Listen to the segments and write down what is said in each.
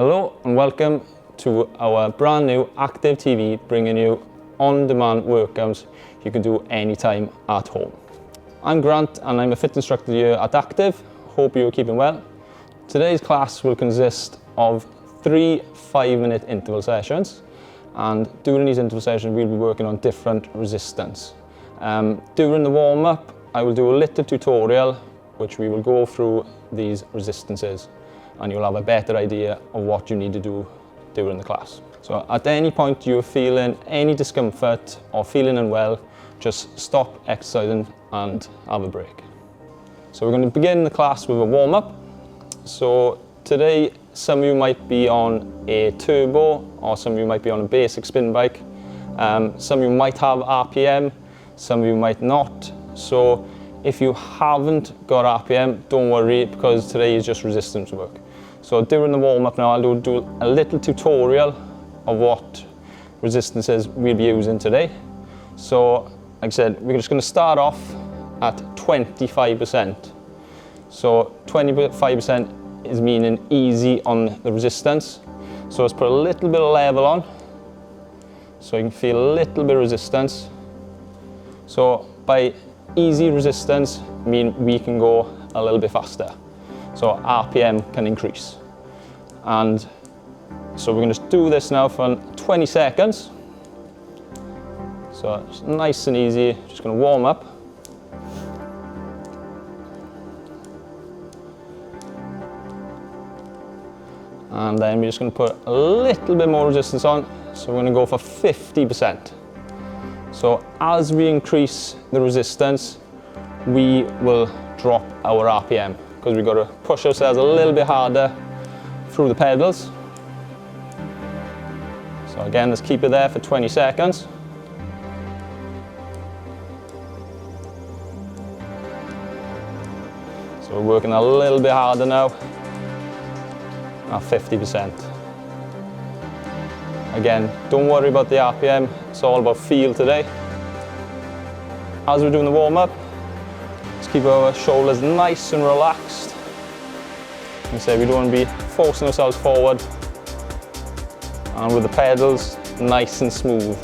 Hello and welcome to our brand new active TV, bringing you on-demand workouts you can do anytime at home. I'm Grant and I'm a fit instructor here at Active. Hope you're keeping well. Today's class will consist of 3 5-minute interval sessions, and during these interval sessions we'll be working on different resistance. During the warm-up I will do a little tutorial which we will go through these resistances, and you'll have a better idea of what you need to do during the class. So at any point you're feeling any discomfort or feeling unwell, just stop exercising and have a break. So we're going to begin the class with a warm-up. So today some of you might be on a turbo, or some of you might be on a basic spin bike. Some of you might have RPM, some of you might not. So if you haven't got RPM, don't worry, because today is just resistance work. So during the warm-up now, I'll do a little tutorial of what resistances we'll be using today. So, like I said, we're just going to start off at 25%. So 25% is meaning easy on the resistance. So let's put a little bit of level on, so you can feel a little bit of resistance. So by easy resistance, mean we can go a little bit faster. So RPM can increase. And so we're going to do this now for 20 seconds. So it's nice and easy, just going to warm up. And then we're just going to put a little bit more resistance on. So we're going to go for 50%. So as we increase the resistance, we will drop our RPM, because we've got to push ourselves a little bit harder through the pedals. So again, let's keep it there for 20 seconds. So we're working a little bit harder now at 50%. Again, don't worry about the RPM, it's all about feel today. As we're doing the warm-up, let's keep our shoulders nice and relaxed. Like I say, we don't want to be forcing ourselves forward, and with the pedals nice and smooth.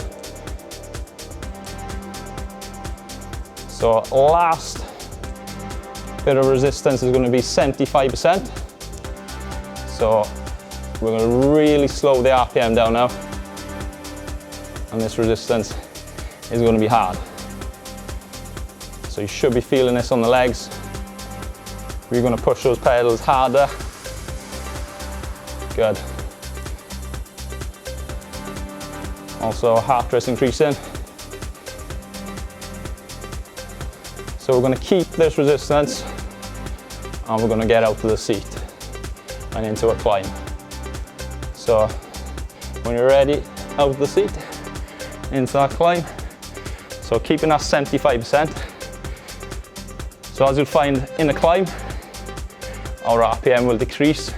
So last bit of resistance is going to be 75%. So we're going to really slow the RPM down now, and this resistance is going to be hard. So you should be feeling this on the legs. We're going to push those pedals harder. Good. Also heart rate increasing. So we're going to keep this resistance, and we're going to get out of the seat and into a climb. So when you're ready, out of the seat, into that climb. So keeping that 75%. So as you'll find in the climb, our RPM will decrease.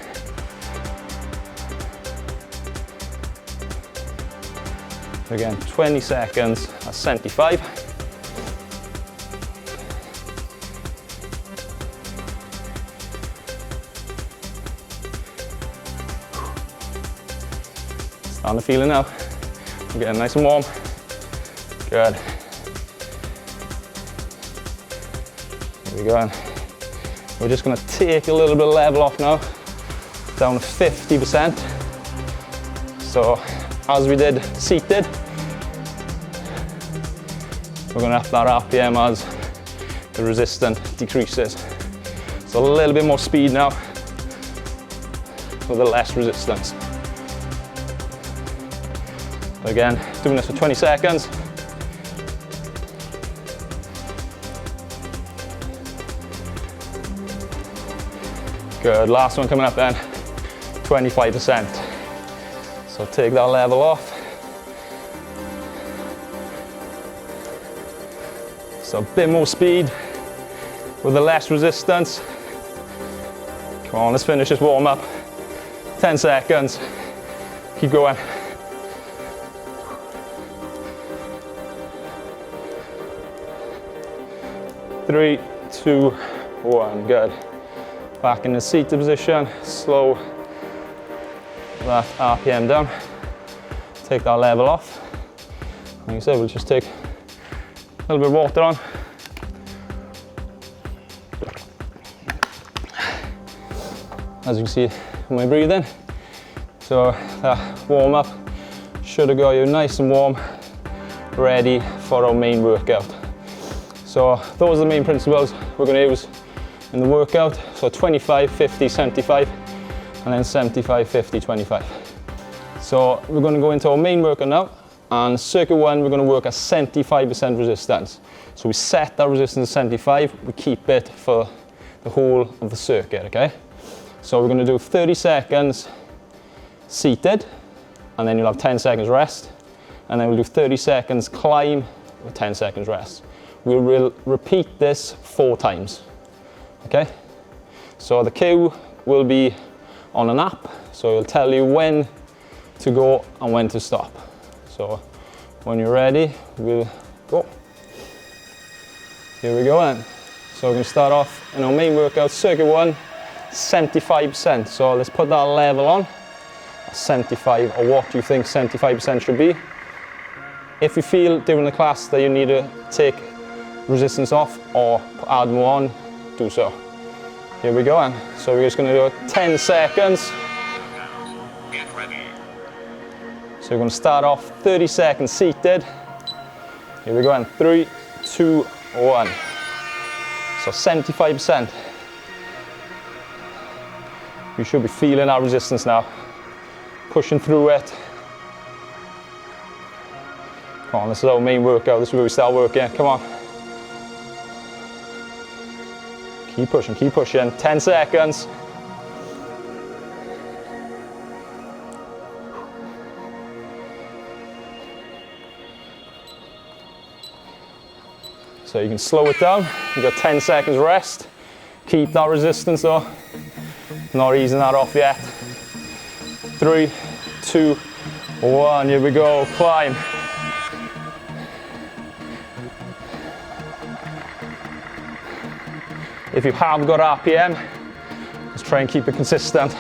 Again, 20 seconds at 75. Starting to feel it now. We're getting nice and warm. Good. There we go. We're just going to take a little bit of level off now, down to 50%. So as we did seated, we're going to up that RPM as the resistance decreases. So a little bit more speed now with a less resistance. Again, doing this for 20 seconds. Good, last one coming up then, 25%. So take that level off. So a bit more speed with the less resistance. Come on, let's finish this warm up. 10 seconds, keep going. Three, 2, 1, good. Back in the seated position, slow that RPM down. Take that level off. Like I said, we'll just take a little bit of water on. As you can see in my breathing. So that warm up should have got you nice and warm, ready for our main workout. So those are the main principles we're going to use in the workout. So 25, 50, 75, and then 75, 50, 25. So we're going to go into our main workout now. And circuit 1, we're going to work at 75% resistance. So we set that resistance at 75, we keep it for the whole of the circuit, okay? So we're going to do 30 seconds seated, and then you'll have 10 seconds rest, and then we'll do 30 seconds climb with 10 seconds rest. We'll repeat this 4 times, okay? So the cue will be on an app, so it'll tell you when to go and when to stop. So when you're ready, we'll go. Here we go then. So we're going to start off in our main workout, circuit 1, 75%. So let's put that level on, 75, or what you think 75% should be. If you feel during the class that you need to take resistance off or add more on, do so. Here we go then. So we're just going to do 10 seconds. So we're going to start off 30 seconds seated. Here we go, and 3, 2, 1. So 75%. You should be feeling our resistance now. Pushing through it. Come on, this is our main workout. This is where we start working. Come on. Keep pushing, keep pushing. 10 seconds. So you can slow it down. You've got 10 seconds rest. Keep that resistance though. Not easing that off yet. 3, 2, 1. Here we go. Climb. If you have got RPM, just try and keep it consistent.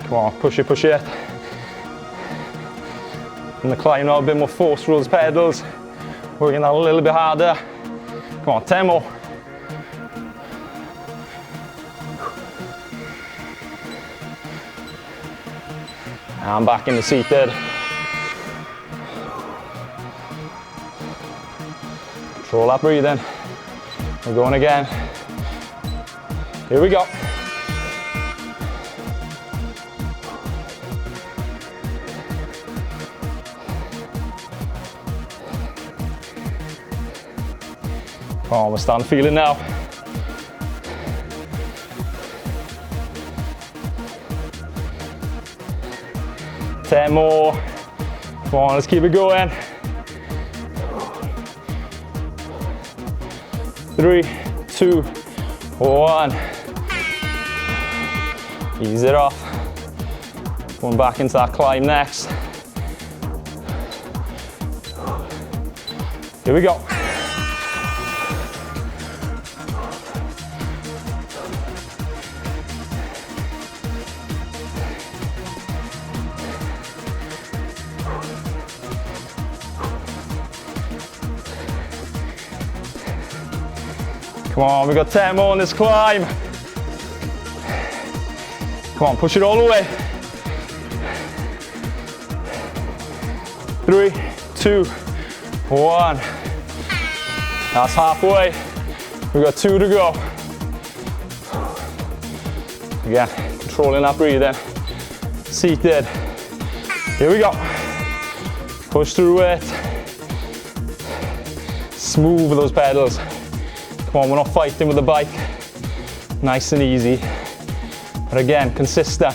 Come on, push it, push it. And the climb now, a bit more force through those pedals. Working that a little bit harder. Come on, 10 more. And back into seated. Control that breathing. We're going again. Here we go. Oh, we're starting to feel it now. Ten more. Come on, let's keep it going. 3, 2, 1. Ease it off. Going back into that climb next. Here we go. Come on, we've got 10 more on this climb. Come on, push it all the way. 3, 2, 1. That's halfway. We've got 2 to go. Again, controlling that breathing. Seated. Here we go. Push through it. Smooth with those pedals. Come on, we're not fighting with the bike. Nice and easy. But again, consistent.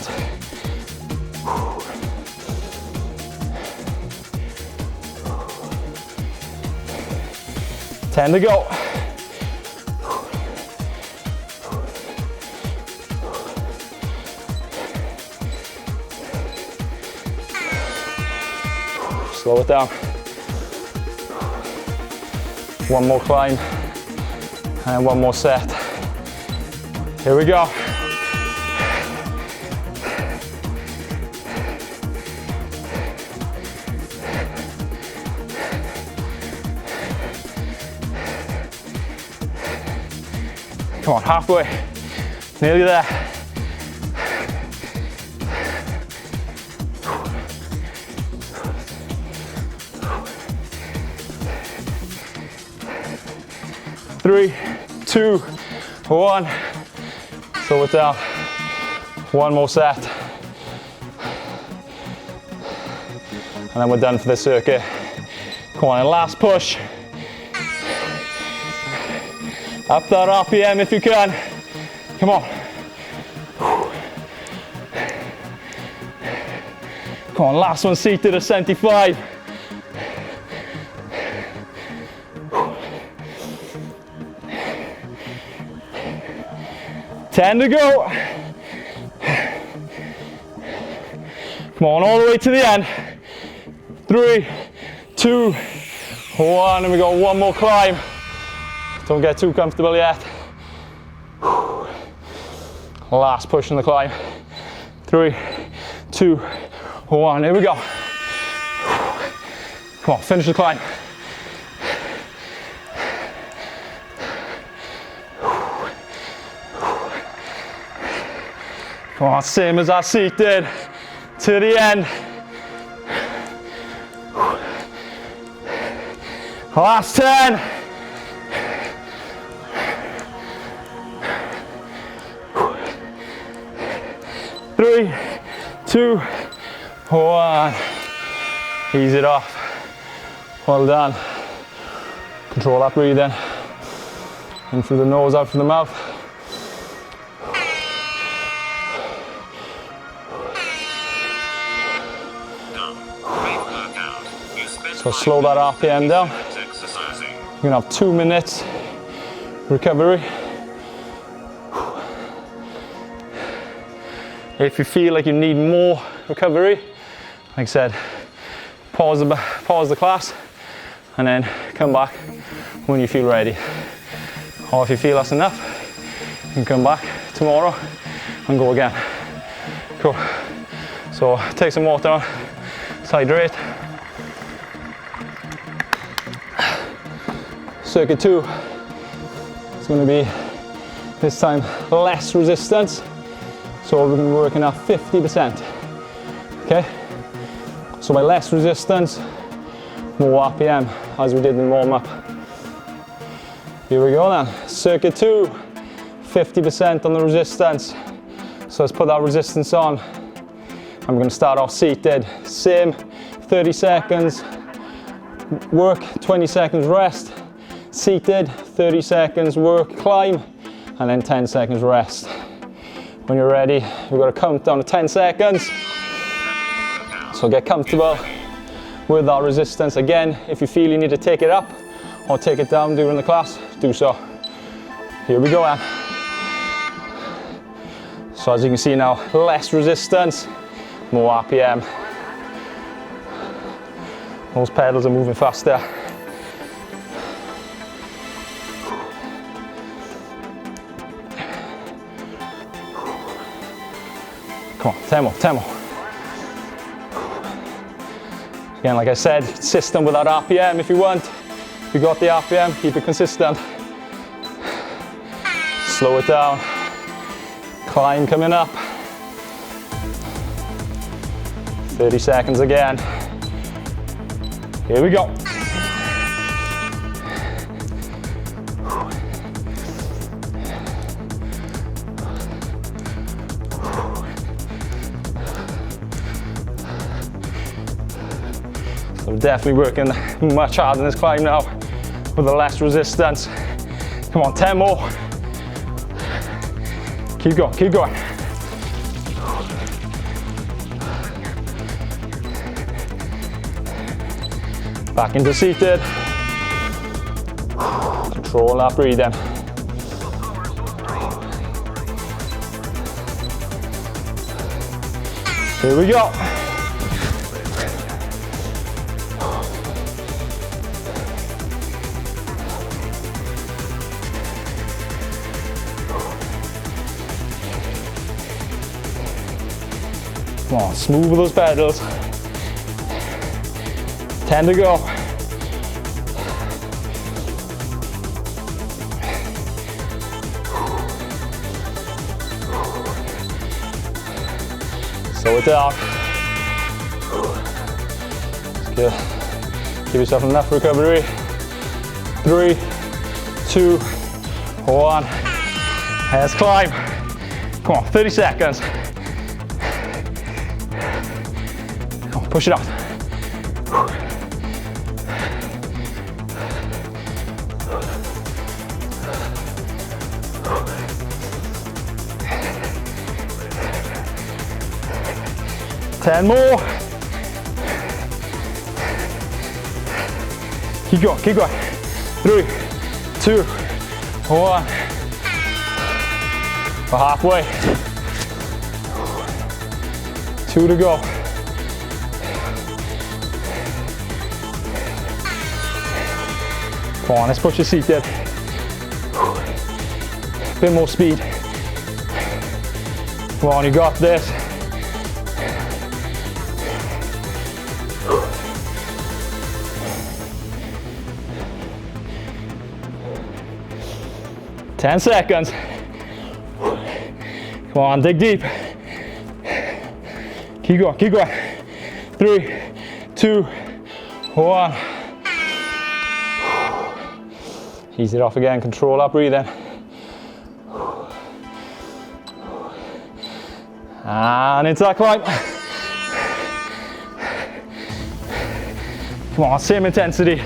10 to go. Slow it down. One more climb. And one more set. Here we go. Come on, halfway. Nearly there. Three, two, one. Slow it down. One more set. And then we're done for this circuit. Come on, and last push. Up that RPM if you can. Come on. Come on, last one seated at 75. Ten to go. Come on, all the way to the end. 3, 2, 1, and we got one more climb. Don't get too comfortable yet. Last push in the climb. 3, 2, 1, here we go. Come on, finish the climb. Come on, same as our seated, to the end. Last 10. Three, 2, 1. Ease it off. Well done. Control that breathing. In through the nose, out through the mouth. So slow that RPM down. You're gonna have 2 minutes recovery. If you feel like you need more recovery, like I said, pause the class and then come back when you feel ready. Or if you feel that's enough, you can come back tomorrow and go again. Cool. So take some water on, hydrate. Circuit 2 is going to be, this time, less resistance. So we're going to be working at 50%. Okay? So by less resistance, more RPM, as we did in the warm-up. Here we go then. Circuit 2, 50% on the resistance. So let's put that resistance on. And we're going to start off seated. Same, 30 seconds work, 20 seconds rest. Seated, 30 seconds work, climb, and then 10 seconds rest. When you're ready, we've got to count down to 10 seconds. So get comfortable with our resistance. Again, if you feel you need to take it up or take it down during the class, do so. Here we go then. So as you can see now, less resistance, more RPM. Those pedals are moving faster. Come on, 10 more, 10 more. Again, like I said, consistent with that RPM if you want. If you got the RPM, keep it consistent. Slow it down. Climb coming up. 30 seconds again. Here we go. So we're definitely working much harder in this climb now with the less resistance. Come on, 10 more. Keep going, keep going. Back into seated. Control that breathing. Here we go. Come on, smooth with those pedals. 10 to go. Slow it down. Good. Give yourself enough recovery. 3, 2, 1. Let's climb. Come on, 30 seconds. Come on, push it out. 10 more. Keep going, keep going. 3, 2, 1. We're halfway. 2 to go. Come on, let's push your seat in. Bit more speed. Come on, you got this. Ten seconds. Come on, dig deep. Keep going, keep going. 3, 2, 1. Ease it off again, control that breathing. And into that climb. Come on, same intensity.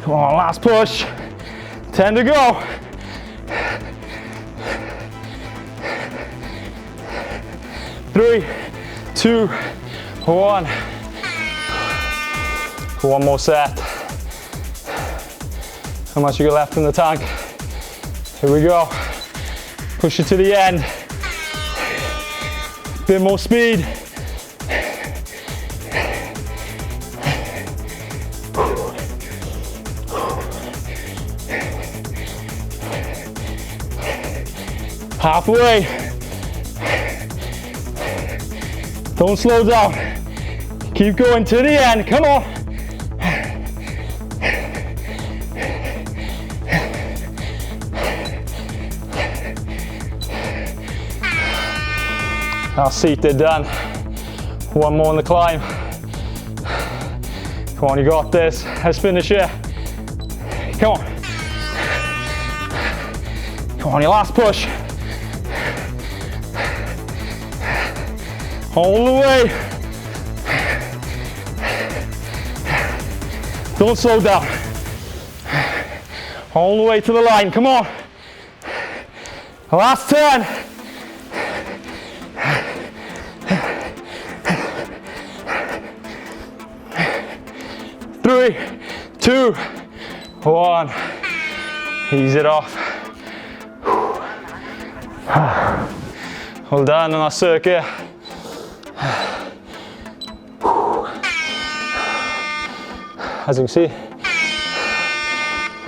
Come on, last push. 10 to go. Three, 2, 1. One more set. How much you got left in the tank? Here we go. Push it to the end. Bit more speed. Halfway. Don't slow down. Keep going to the end. Come on. Our seated done. One more on the climb. Come on, you got this. Let's finish it. Come on. Come on, your last push. All the way. Don't slow down. All the way to the line. Come on. Last 10. Three, 2, 1. Ease it off. Hold on our circuit. As you can see,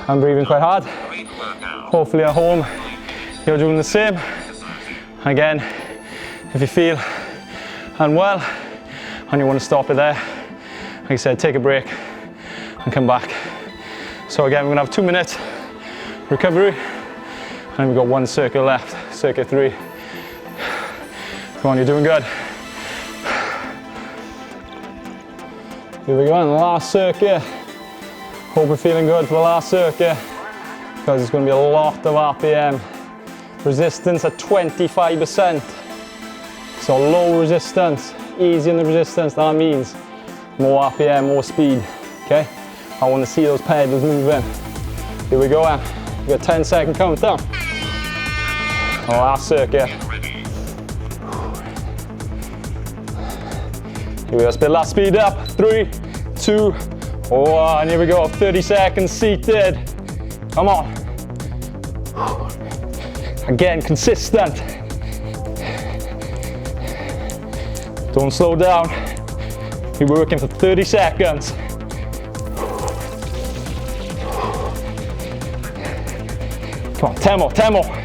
I'm breathing quite hard. Hopefully at home you're doing the same. Again, if you feel unwell and you want to stop it there, like I said, take a break and come back. So again, we're gonna have 2 minutes recovery, and we've got 1 circuit left, circuit 3. Come on, you're doing good. Here we go on the last circuit. Hope we're feeling good for the last circuit, because it's going to be a lot of RPM. Resistance at 25%. So low resistance, easy on the resistance, that means more RPM, more speed. Okay? I want to see those pedals moving. Here we go, Em. We got 10-second countdown. Last circuit. Here we go, spit that speed up. 3, 2, 1. Here we go, 30 seconds seated. Come on. Again, consistent. Don't slow down. You're working for 30 seconds. Come on, 10 more, 10 more.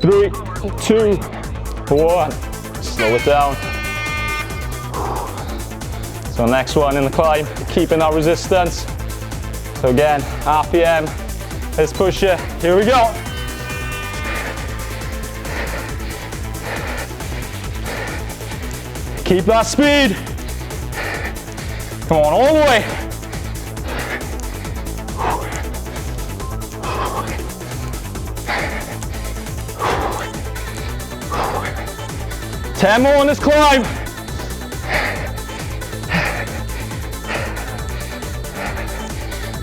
3, 2, 1. Slow it down. So next one in the climb, keeping that resistance. So again, RPM, let's push it. Here we go. Keep that speed. Come on, all the way. Ten more on this climb.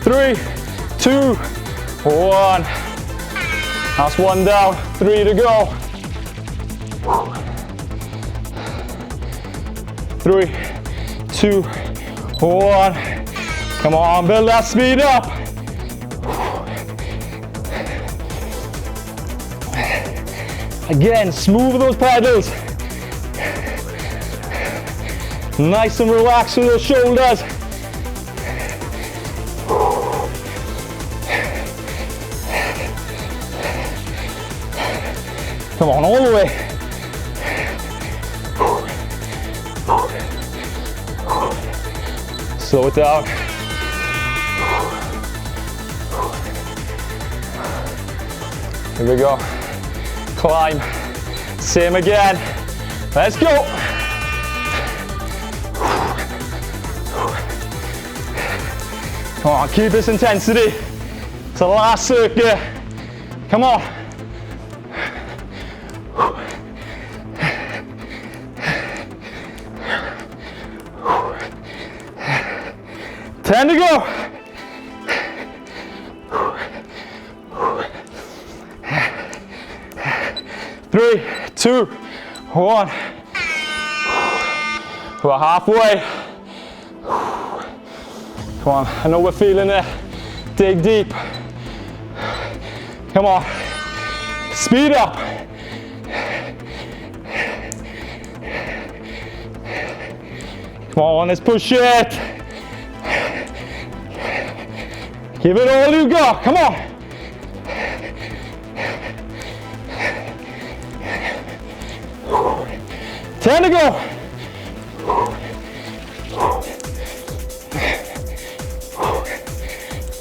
3, 2, 1. That's one down, 3 to go. 3, 2, 1. Come on, build that speed up. Again, smooth those pedals. Nice and relaxed with those shoulders. Come on, all the way. Slow it down. Here we go. Climb. Same again. Let's go. Come on, keep this intensity. It's the last circuit. Come on. Ten to go. Three, 2, 1. We're halfway. Come on, I know we're feeling it. Dig deep. Come on. Speed up. Come on, let's push it. Give it all you got. Come on. Ten to go.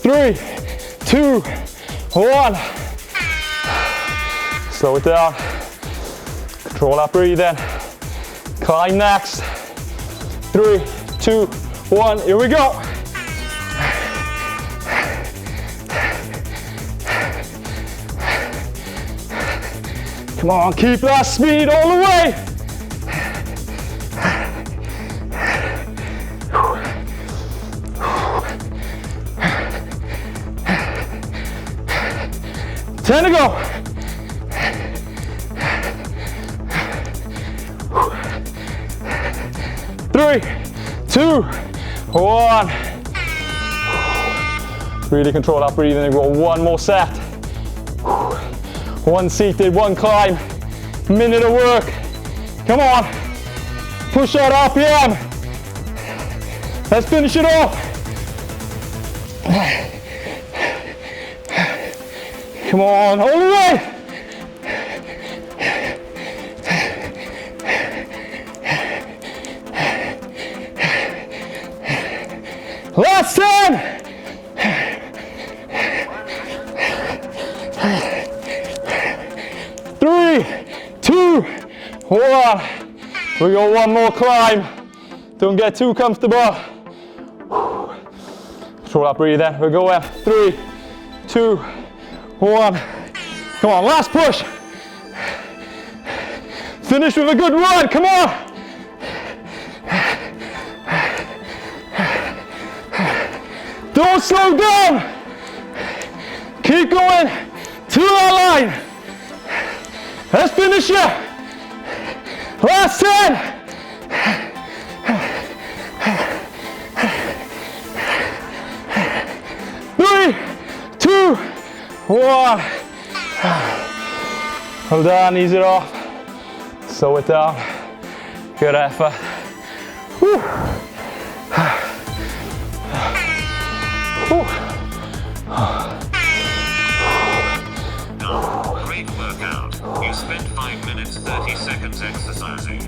Three, 2, 1. Slow it down. Control that breathing. Climb next. 3, 2, 1. Here we go. Come on, keep that speed all the way. Ten to go. Three, 2, 1. Really control that breathing. We've got one more set. One seated, one climb. Minute of work. Come on. Push that RPM. Let's finish it off. Come on, all the way. Last 10. 3, 2, 1. We got one more climb. Don't get too comfortable. Control that breathing. We're going. 3, 2, 1. Come on, last push. Finish with a good run. Come on. Don't slow down. Keep going to that line. Let's finish it. Last 10. 3, 2, 1. Well done, ease it off. Slow it down. Good effort. Whew. Great workout. You spent 5 begins exercising.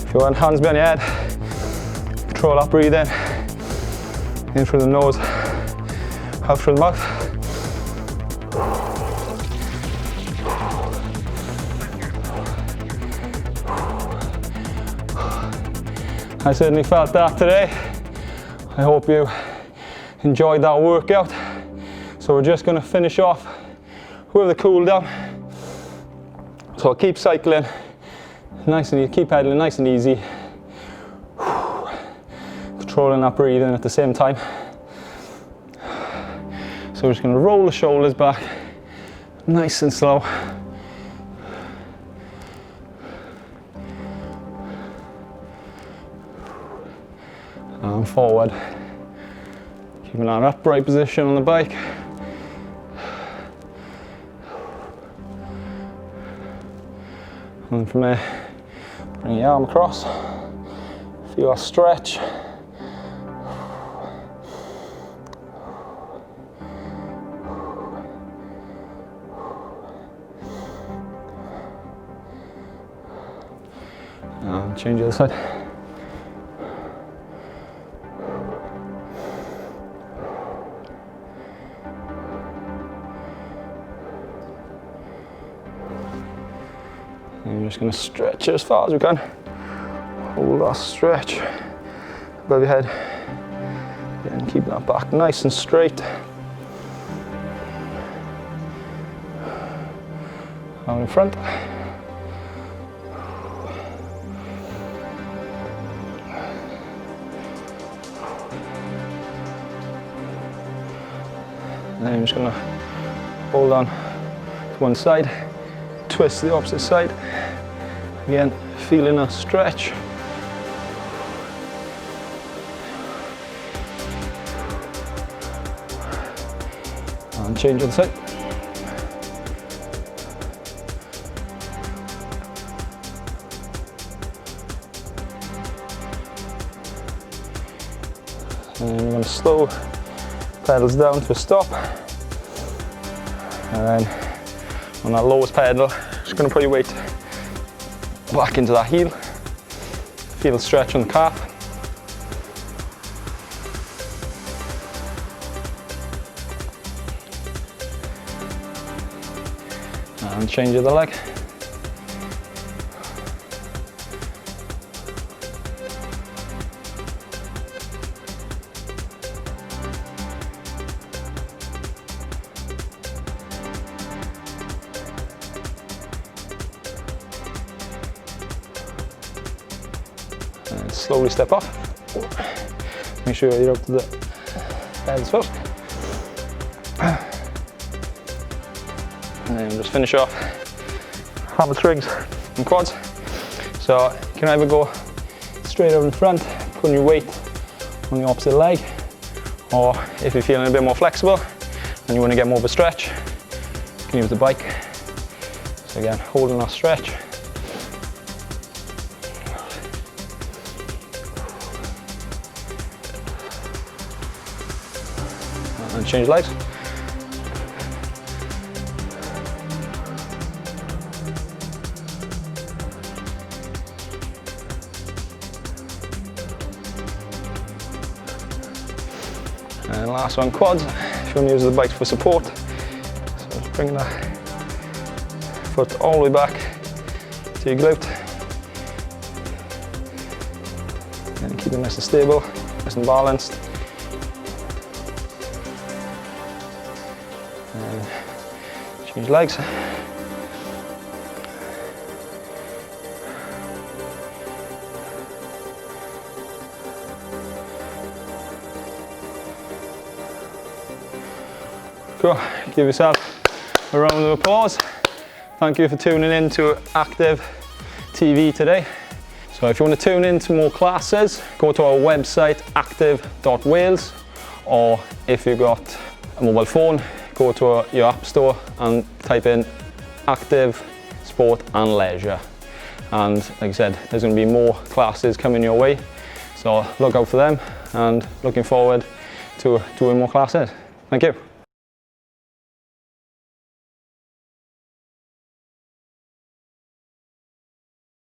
If you want hands behind your head, control that breathing. In through the nose, out through the mouth. I certainly felt that today. I hope you enjoyed that workout. So we're just going to finish off with the cool down. So I'll keep cycling, nice and easy, keep pedaling nice and easy. Controlling that breathing at the same time. So we're just going to roll the shoulders back, nice and slow. And forward. Keeping that upright position on the bike. And from there, bring your arm across. Feel that stretch. And change the other side. And you're just going to stretch it as far as we can. Hold that stretch above your head. And keep that back nice and straight. Out in front. And then I'm just going to hold on to one side, twist the opposite side. Again, feeling a stretch. And change on the side. And then we're going to slow pedals down to a stop. And then on that lowest pedal, just going to put your weight back into that heel. Feel the stretch on the calf. And change the other leg. And slowly step off. Make sure you're up to the pedals first. And then just finish off hammer strings and quads. So you can either go straight over in front, putting your weight on the opposite leg, or if you're feeling a bit more flexible and you want to get more of a stretch, you can use the bike. So again, holding that stretch. And change legs. And last one, quads. If you want to use the bike for support, so just bring that foot all the way back to your glute. And keep it nice and stable, nice and balanced. And change legs. Cool. Give yourself a round of applause. Thank you for tuning in to Active TV today. So if you want to tune in to more classes, go to our website active.wales, or if you've got a mobile phone, go to your app store and type in Active Sport and Leisure. And like I said, there's going to be more classes coming your way, so look out for them, and looking forward to doing more classes. Thank you.